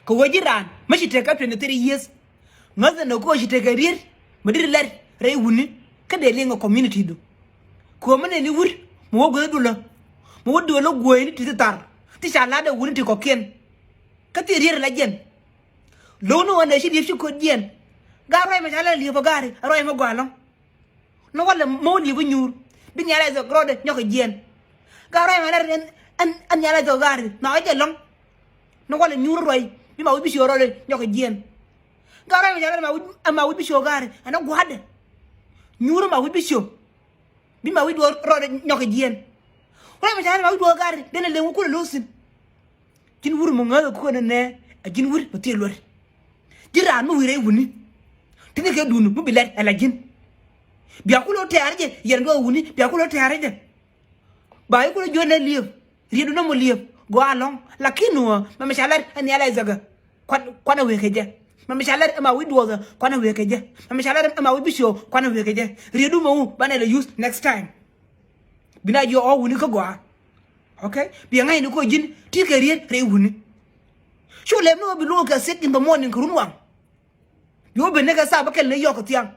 ko wajiran mashi take up 23 years ngaza no ko shi take rir madir lar rai wuni kada lenga community do ko mane ni wur mo go dula mo wodo lo goyni ti tar ti shala da wuni ti ko ken kati rir la jen lo no wanda shi di shi ko jen ga roy ma shala li bo gari roy ma gwalon no wala mo li bu nyur bi nyala zo grode nyoko jen ga roy ma lar an nyala zo gari na aje long no wala nyur roy bi ma wi bi shi rode nyoko jen ga roy ma shala ma wi bi shi gari ana gwade nyur ma wi bi shi bi ma wi do rode nyoko jen roy ma shala ma wi do gari dena le ko losin kin wur mo ngala ko ne a kin wur ba te lor jira no wire wuni tini ke dunu bu bilat ala jin biya ko lo te arje yen do wuni biya ko lo te arje ba ko lo jone lief ridu no mo lief go along lakino ma shala an yala zaga kwana we keje ma shala ma wi do ga kwana we keje ma shala ma wi bisho kwana we keje ridu mo bana le use next time bina jo o wuni ko go okay biya ngai ni ko jin ti ke rien re wuni sho le no bi lo ka sit in the morning kurunwa yo be ne ga sa ba kel ne yo ko tiang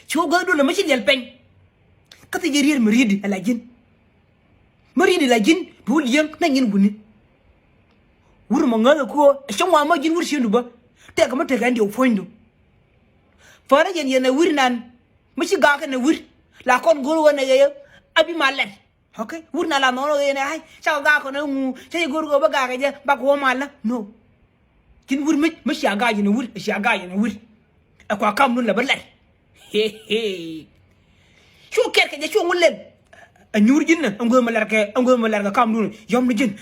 sho ga do le ma shi del pen ka ti rien meridi ala jin meridi la jin bu lien na ngin wuni wur mo ngala ko sho wa ma jin wur shi ndu ba te ka ma te ga ndi o foindo fara jen yena wur nan ma shi ga ka ne wur la kon goro wona ye abi malet okay wur na la no ye ne hay sa ga ko ne mu se goro go ba ga je ba ko mala no kin wur ma shi ga je ne wur shi ga je ne wur akwa kam nun la balat he he sho ker ke je sho ngulen a nyur jin na am go ma lar kam nun yom ni jin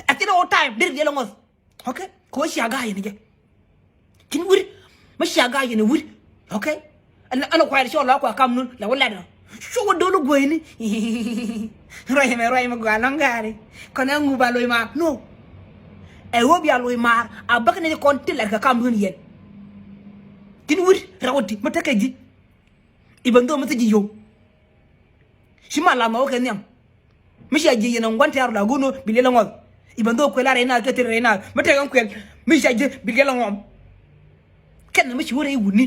at no time dir de longos okay ko shi ga je ne je kin wur ma shi ga je ne wur okay ana kwai sho la kwa kam nun la wala na sho wo dolo goyni roy me go alangari kono ngu baloy ma no e wo bi aloy ma abak ne kon til ka kam nun yen tin wur rawti mataka ji ibando mata ji yo shima la ma o kenyam mishi aje yen ngwante yar la gono bilela ngol ibando ko la rena ke rena mata kan ko mishi aje bilela ngom ken mishi wore wuni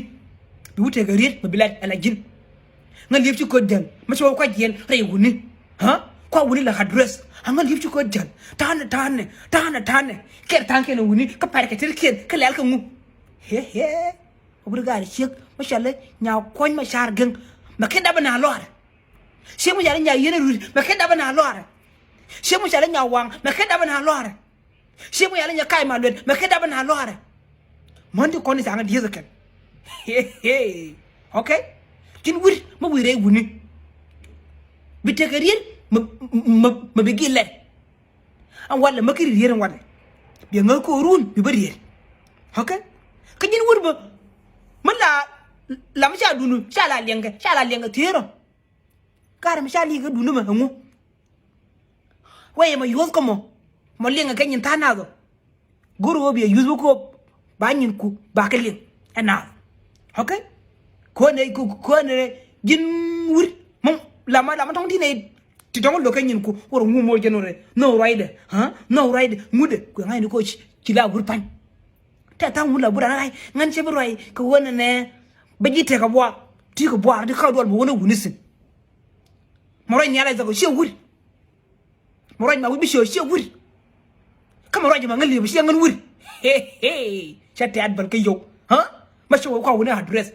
bi wute ga riet ma bilad ala jin ngal yef ci ko jël ma ci ko jien rey wuni ha ko wuni la address ngal yef ci ko jël tane ker tanke no wuni ka pare ke tir ka lal ka ngu he obrigado chek ma sha Allah nya koñ ma char geng ma ke daba na lor che mu yalla nya yene ru ma ke daba na lor che mu yalla nya wang ma ke daba na lor che mu yalla nya kay ma lod ma ke daba na lor mon di kon sa nga di zaken he okay kin wur ma wure wuni bi tegarien ma bigi le an wala ma kiri yeren wala bi ngal ko run bi bari yer okay kin wur ba mala la ma sha dunu sha la lenga tero kar ma sha li ga dunu ma ngu waye ma yos ko mo lenga ganyin tanago guru bi yus ko ba nyin ku ba kalin ana okay ko ne jin wur mom lama tong dine ti tong lo kanyin ku wor ngumo jenore no ride no ride ngude ko ngai ni ko ci la wur pan ta ta wula bura ngai ngan che broy ko wona ne bajite ka bo ti ko bo di ka do bo wona wunisin moroy ni ala zago she wur moroy ma wubi she wur kama roy ma ngali bi she ngan wur he chate adbal ka yo ma shi ko wona address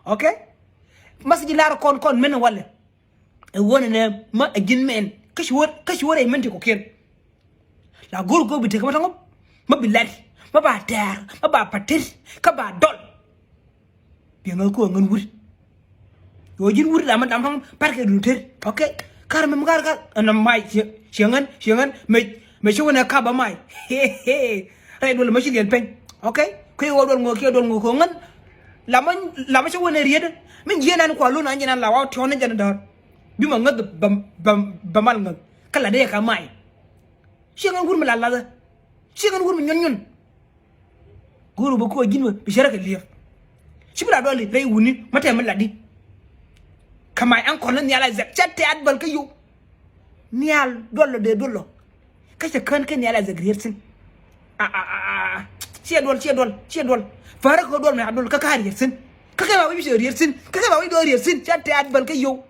okay masji lar kon men wala e wona ne ma agin men kashi wore men ko ken la gorgo bi te ko tangom ma bilal ma ba ter ma ba patir ka ba dol bi ngal ko ngan wuri yo jin wuri la ma dam tang parke du ter okay kar me ngar ka na mai shengan me shi wona ka ba mai ray do ma shi den pen okay kay wodol ngo ko ngan lama ci wona riede min jenan ko luna njinan la waw tona jana dar bima ngad ba mal ngal kala de ka mai shi ngan gurmi la shi ngan gurmi ñon guru ba ko jinwa bi sharaka liya shi bra dole ray wuni mata min ladi kama an ko nan yala zak chatte adbal kayo nial dollo de dollo kace kan nial azagrirsin ci dol fara ko dol me abdul ka kariyarsin ka kai ba wi shi riyarsin ka kai ba wi do riyarsin chatte adbal kai yo